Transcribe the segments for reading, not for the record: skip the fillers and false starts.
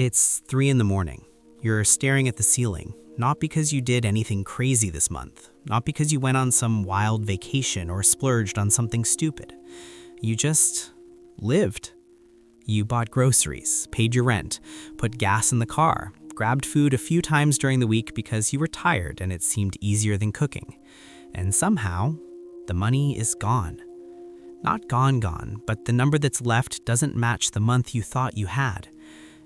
It's 3 in the morning. You're staring at the ceiling, not because you did anything crazy this month, not because you went on some wild vacation or splurged on something stupid. You just lived. You bought groceries, paid your rent, put gas in the car, grabbed food a few times during the week because you were tired and it seemed easier than cooking. And somehow, the money is gone. Not gone, but the number that's left doesn't match the month you thought you had.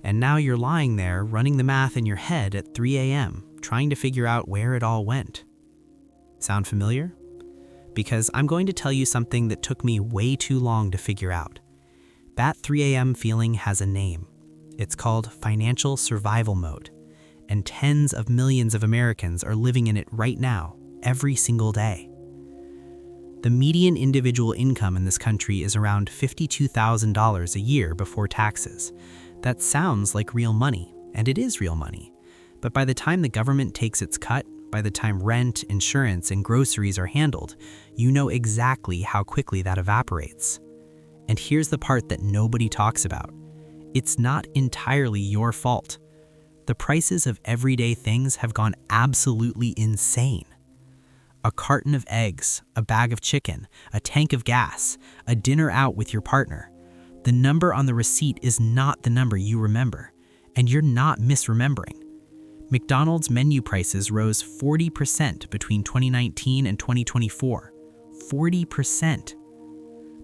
And now you're lying there running the math in your head at 3 a.m., trying to figure out where it all went. Sound familiar? Because I'm going to tell you something that took me way too long to figure out. That 3 a.m. feeling has a name. It's called financial survival mode. And tens of millions of Americans are living in it right now, every single day. The median individual income in this country is around $52,000 a year before taxes. That sounds like real money, and it is real money. But by the time the government takes its cut, by the time rent, insurance, and groceries are handled, you know exactly how quickly that evaporates. And here's the part that nobody talks about. It's not entirely your fault. The prices of everyday things have gone absolutely insane. A carton of eggs, a bag of chicken, a tank of gas, a dinner out with your partner. The number on the receipt is not the number you remember, and you're not misremembering. McDonald's menu prices rose 40% between 2019 and 2024. 40%.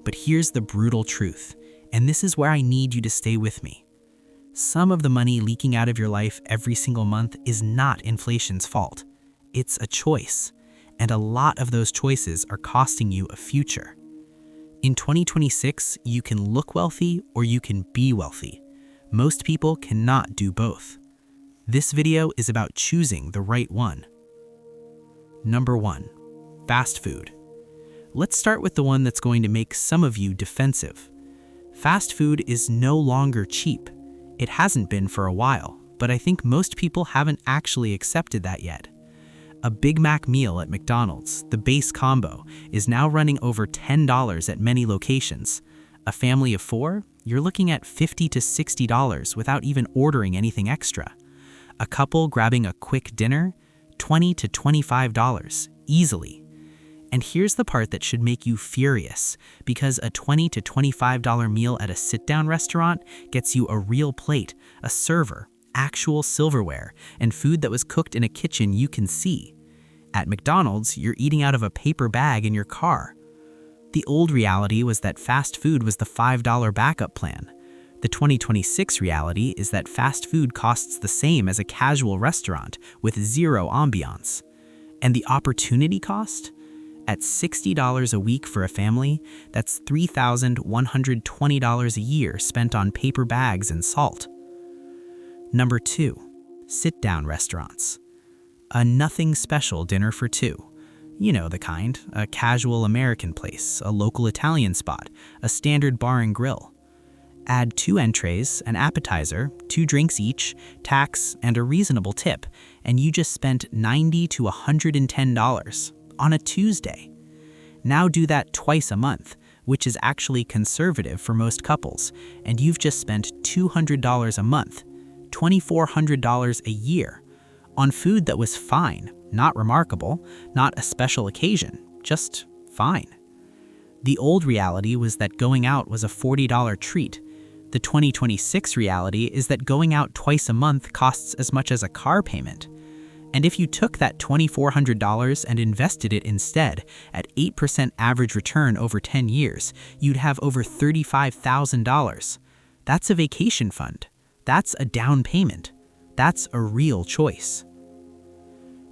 But here's the brutal truth, and this is where I need you to stay with me. Some of the money leaking out of your life every single month is not inflation's fault. It's a choice, and a lot of those choices are costing you a future. In 2026, you can look wealthy or you can be wealthy. Most people cannot do both. This video is about choosing the right one. Number 1, fast food. Let's start with the one that's going to make some of you defensive. Fast food is no longer cheap. It hasn't been for a while, but I think most people haven't actually accepted that yet. A Big Mac meal at McDonald's, the base combo, is now running over $10 at many locations. A family of 4, you're looking at $50 to $60 without even ordering anything extra. A couple grabbing a quick dinner, $20 to $25, easily. And here's the part that should make you furious, because a $20 to $25 meal at a sit-down restaurant gets you a real plate, a server, actual silverware, and food that was cooked in a kitchen you can see. At McDonald's, you're eating out of a paper bag in your car. The old reality was that fast food was the $5 backup plan. The 2026 reality is that fast food costs the same as a casual restaurant with zero ambiance. And the opportunity cost? At $60 a week for a family, that's $3,120 a year spent on paper bags and salt. Number 2, sit-down restaurants. A nothing special dinner for 2. You know the kind, a casual American place, a local Italian spot, a standard bar and grill. Add 2 entrees, an appetizer, 2 drinks each, tax, and a reasonable tip, and you just spent $90 to $110 on a Tuesday. Now do that twice a month, which is actually conservative for most couples, and you've just spent $200 a month. $2,400 a year on food that was fine, not remarkable, not a special occasion, just fine. The old reality was that going out was a $40 treat. The 2026 reality is that going out twice a month costs as much as a car payment. And if you took that $2,400 and invested it instead at 8% average return over 10 years, you'd have over $35,000. That's a vacation fund. That's a down payment. That's a real choice.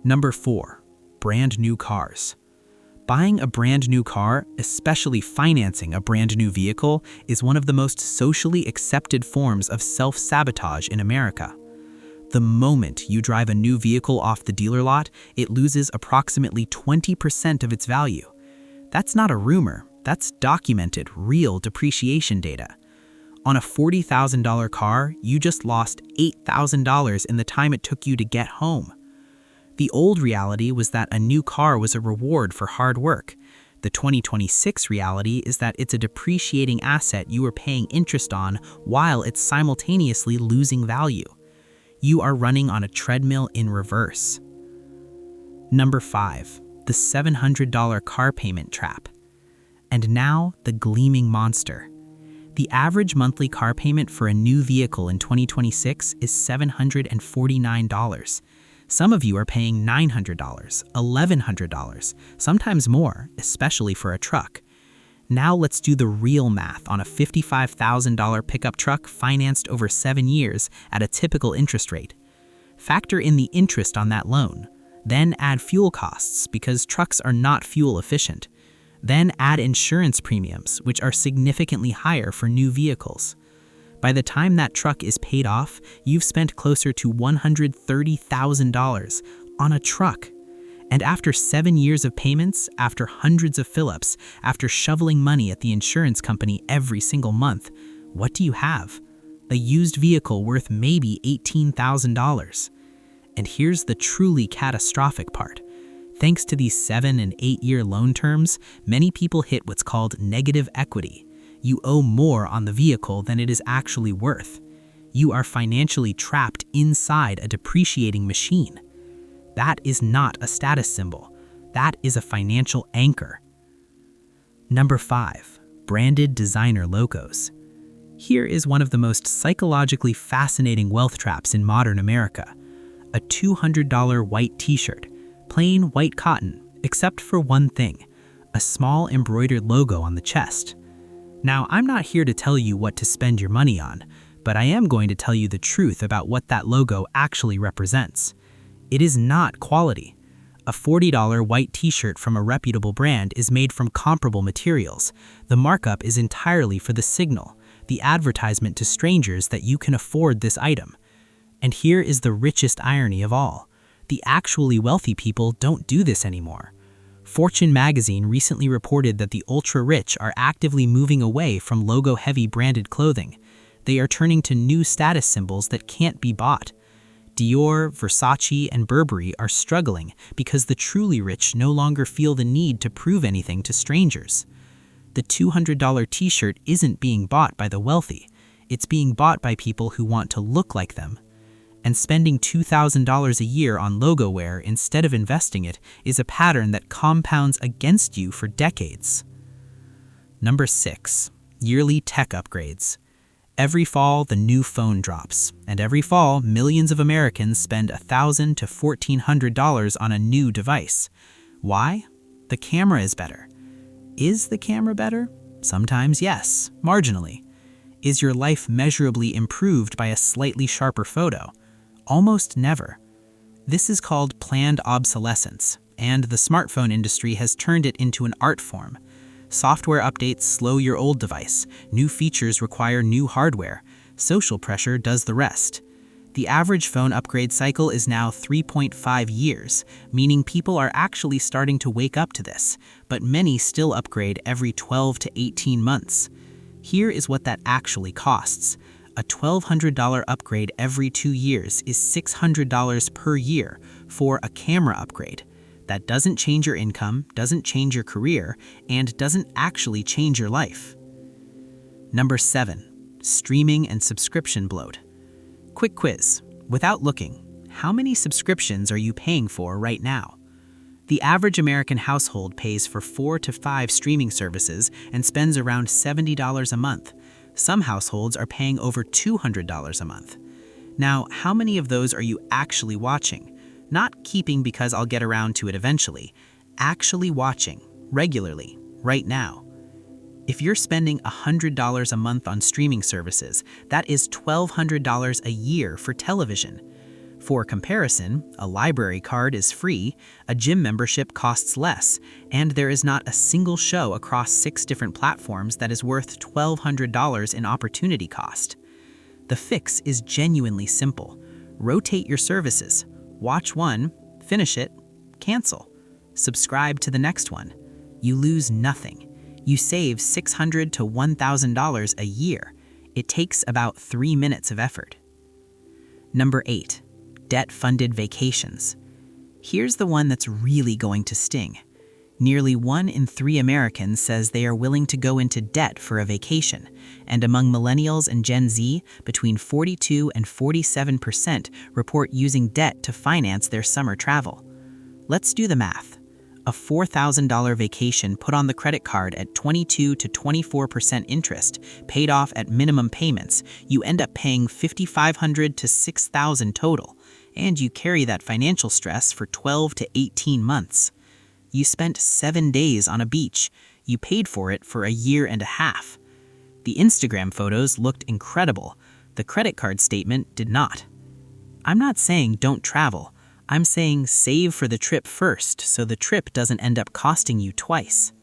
Number 4, brand new cars. Buying a brand new car, especially financing a brand new vehicle, is one of the most socially accepted forms of self-sabotage in America. The moment you drive a new vehicle off the dealer lot, it loses approximately 20% of its value. That's not a rumor. That's documented, real depreciation data. On a $40,000 car, you just lost $8,000 in the time it took you to get home. The old reality was that a new car was a reward for hard work. The 2026 reality is that it's a depreciating asset you are paying interest on while it's simultaneously losing value. You are running on a treadmill in reverse. Number 5. The $700 car payment trap. And now, the gleaming monster. The average monthly car payment for a new vehicle in 2026 is $749. Some of you are paying $900, $1,100, sometimes more, especially for a truck. Now let's do the real math on a $55,000 pickup truck financed over 7 years at a typical interest rate. Factor in the interest on that loan. Then add fuel costs because trucks are not fuel efficient. Then add insurance premiums, which are significantly higher for new vehicles. By the time that truck is paid off, you've spent closer to $130,000 on a truck. And after 7 years of payments, after hundreds of fill-ups, after shoveling money at the insurance company every single month, what do you have? A used vehicle worth maybe $18,000. And here's the truly catastrophic part. Thanks to these 7- and 8-year loan terms, many people hit what's called negative equity. You owe more on the vehicle than it is actually worth. You are financially trapped inside a depreciating machine. That is not a status symbol. That is a financial anchor. Number 5. Branded designer logos. Here is one of the most psychologically fascinating wealth traps in modern America. A $200 white t-shirt, plain white cotton, except for one thing, a small embroidered logo on the chest. Now, I'm not here to tell you what to spend your money on, but I am going to tell you the truth about what that logo actually represents. It is not quality. A $40 white t-shirt from a reputable brand is made from comparable materials. The markup is entirely for the signal, the advertisement to strangers that you can afford this item. And here is the richest irony of all. The actually wealthy people don't do this anymore. Fortune magazine recently reported that the ultra-rich are actively moving away from logo-heavy branded clothing. They are turning to new status symbols that can't be bought. Dior, Versace, and Burberry are struggling because the truly rich no longer feel the need to prove anything to strangers. The $200 t-shirt isn't being bought by the wealthy. It's being bought by people who want to look like them. And spending $2,000 a year on logo wear instead of investing it is a pattern that compounds against you for decades. Number 6. Yearly tech upgrades. Every fall, the new phone drops, and every fall, millions of Americans spend $1,000 to $1,400 on a new device. Why? The camera is better. Is the camera better? Sometimes yes, marginally. Is your life measurably improved by a slightly sharper photo? Almost never. This is called planned obsolescence, and the smartphone industry has turned it into an art form. Software updates slow your old device, new features require new hardware, social pressure does the rest. The average phone upgrade cycle is now 3.5 years, meaning people are actually starting to wake up to this, but many still upgrade every 12 to 18 months. Here is what that actually costs. A $1,200 upgrade every 2 years is $600 per year for a camera upgrade. That doesn't change your income, doesn't change your career, and doesn't actually change your life. Number 7. Streaming and subscription bloat. Quick quiz. Without looking, how many subscriptions are you paying for right now? The average American household pays for 4 to 5 streaming services and spends around $70 a month. Some households are paying over $200 a month. Now, how many of those are you actually watching? Not keeping because I'll get around to it eventually. Actually watching, regularly, right now. If you're spending $100 a month on streaming services, that is $1,200 a year for television. For comparison, a library card is free, a gym membership costs less, and there is not a single show across 6 different platforms that is worth $1,200 in opportunity cost. The fix is genuinely simple. Rotate your services. Watch one, finish it, cancel. Subscribe to the next one. You lose nothing. You save $600 to $1,000 a year. It takes about 3 minutes of effort. Number 8. Debt-funded vacations. Here's the one that's really going to sting. Nearly 1 in 3 Americans says they are willing to go into debt for a vacation, and among millennials and Gen Z, between 42 and 47% report using debt to finance their summer travel. Let's do the math. A $4,000 vacation put on the credit card at 22 to 24% interest, paid off at minimum payments, you end up paying $5,500 to $6,000 total, and you carry that financial stress for 12 to 18 months. You spent 7 days on a beach. You paid for it for a year and a half. The Instagram photos looked incredible. The credit card statement did not. I'm not saying don't travel. I'm saying save for the trip first so the trip doesn't end up costing you twice.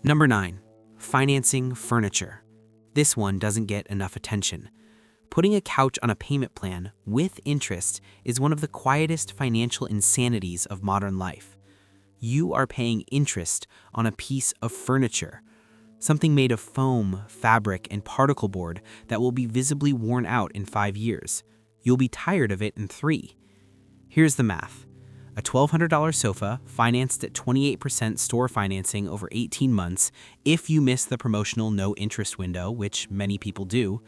Number 9. Financing furniture. This one doesn't get enough attention. Putting a couch on a payment plan with interest is one of the quietest financial insanities of modern life. You are paying interest on a piece of furniture, something made of foam, fabric, and particle board that will be visibly worn out in 5 years. You'll be tired of it in 3. Here's the math. A $1,200 sofa financed at 28% store financing over 18 months if you miss the promotional no interest window, which many people do,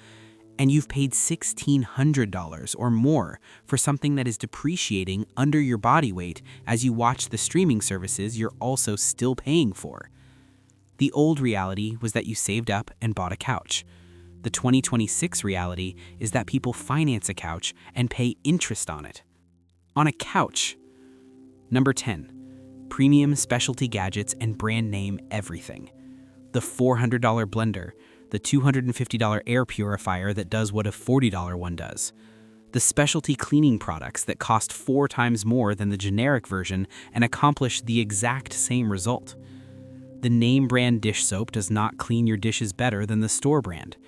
and you've paid $1,600 or more for something that is depreciating under your body weight as you watch the streaming services you're also still paying for. The old reality was that you saved up and bought a couch. The 2026 reality is that people finance a couch and pay interest on it. On a couch. Number 10. Premium specialty gadgets and brand name everything. The $400 blender, the $250 air purifier that does what a $40 one does. The specialty cleaning products that cost 4 times more than the generic version and accomplish the exact same result. The name brand dish soap does not clean your dishes better than the store brand.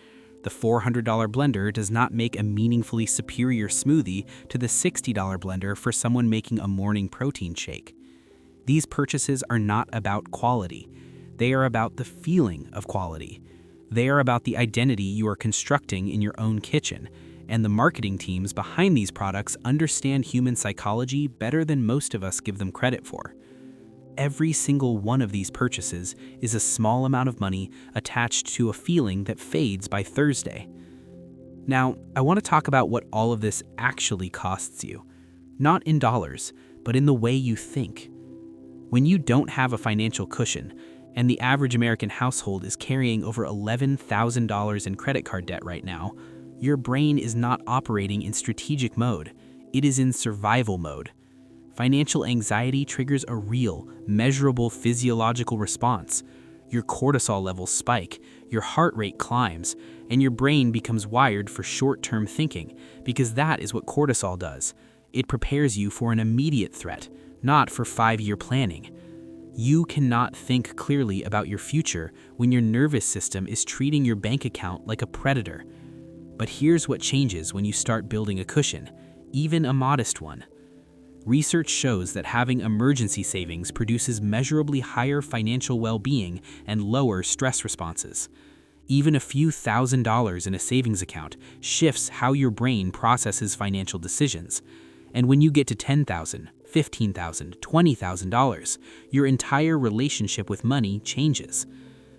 The $400 blender does not make a meaningfully superior smoothie to the $60 blender for someone making a morning protein shake. These purchases are not about quality. They are about the feeling of quality. They are about the identity you are constructing in your own kitchen, and the marketing teams behind these products understand human psychology better than most of us give them credit for. Every single one of these purchases is a small amount of money attached to a feeling that fades by Thursday. Now, I want to talk about what all of this actually costs you. Not in dollars, but in the way you think. When you don't have a financial cushion, and the average American household is carrying over $11,000 in credit card debt right now, your brain is not operating in strategic mode. It is in survival mode. Financial anxiety triggers a real, measurable physiological response. Your cortisol levels spike, your heart rate climbs, and your brain becomes wired for short-term thinking, because that is what cortisol does. It prepares you for an immediate threat, not for 5-year planning. You cannot think clearly about your future when your nervous system is treating your bank account like a predator. But here's what changes when you start building a cushion, even a modest one. Research shows that having emergency savings produces measurably higher financial well-being and lower stress responses. Even a few $1,000s in a savings account shifts how your brain processes financial decisions. And when you get to $10,000, $15,000, $20,000, your entire relationship with money changes.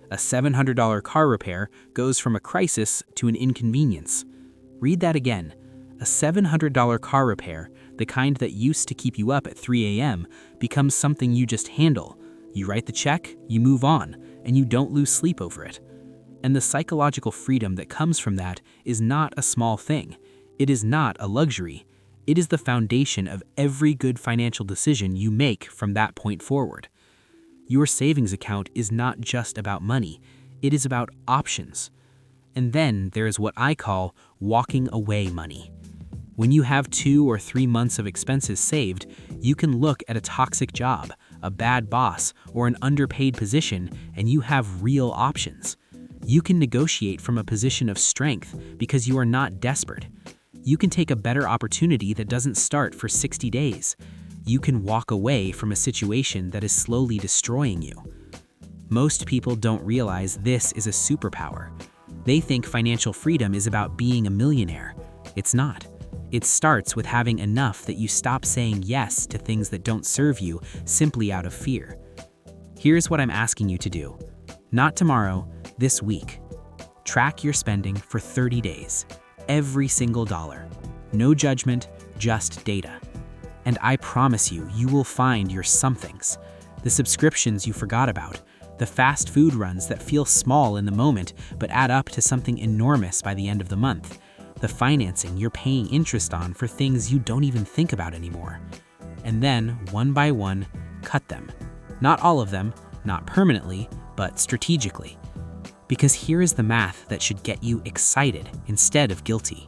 A $700 car repair goes from a crisis to an inconvenience. Read that again. A $700 car repair, the kind that used to keep you up at 3 a.m., becomes something you just handle. You write the check, you move on, and you don't lose sleep over it. And the psychological freedom that comes from that is not a small thing. It is not a luxury. It is the foundation of every good financial decision you make from that point forward. Your savings account is not just about money. It is about options. And then there is what I call walking away money. When you have 2 or 3 months of expenses saved, you can look at a toxic job, a bad boss, or an underpaid position, and you have real options. You can negotiate from a position of strength because you are not desperate. You can take a better opportunity that doesn't start for 60 days. You can walk away from a situation that is slowly destroying you. Most people don't realize this is a superpower. They think financial freedom is about being a millionaire. It's not. It starts with having enough that you stop saying yes to things that don't serve you simply out of fear. Here's what I'm asking you to do. Not tomorrow, this week. Track your spending for 30 days. Every single dollar. No judgment, just data. And I promise you, you will find your somethings. The subscriptions you forgot about. The fast food runs that feel small in the moment but add up to something enormous by the end of the month. The financing you're paying interest on for things you don't even think about anymore. And then, one by one, cut them. Not all of them, not permanently, but strategically. Because here is the math that should get you excited instead of guilty.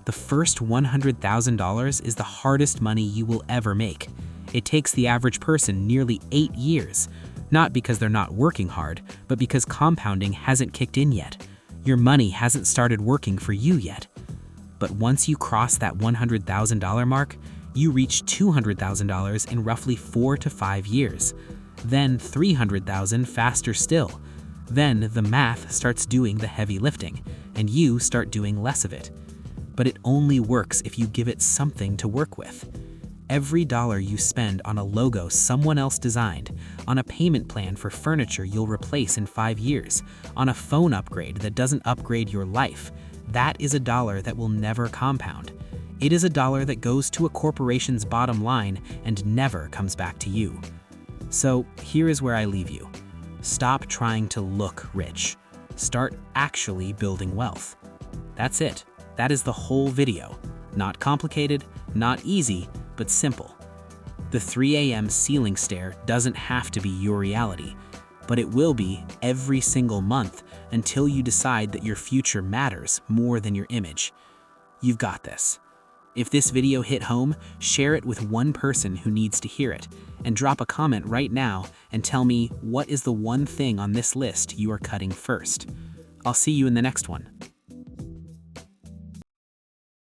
The first $100,000 is the hardest money you will ever make. It takes the average person nearly 8 years, not because they're not working hard, but because compounding hasn't kicked in yet. Your money hasn't started working for you yet. But once you cross that $100,000 mark, you reach $200,000 in roughly 4 to 5 years. Then $300,000 faster still. Then the math starts doing the heavy lifting, and you start doing less of it. But it only works if you give it something to work with. Every dollar you spend on a logo someone else designed, on a payment plan for furniture you'll replace in 5 years, on a phone upgrade that doesn't upgrade your life, that is a dollar that will never compound. It is a dollar that goes to a corporation's bottom line and never comes back to you. So here is where I leave you. Stop trying to look rich. Start actually building wealth. That's it. That is the whole video. Not complicated, not easy, but simple. The 3 a.m. ceiling stare doesn't have to be your reality, but it will be every single month until you decide that your future matters more than your image. You've got this. If this video hit home, share it with one person who needs to hear it, and drop a comment right now and tell me what is the one thing on this list you are cutting first. I'll see you in the next one.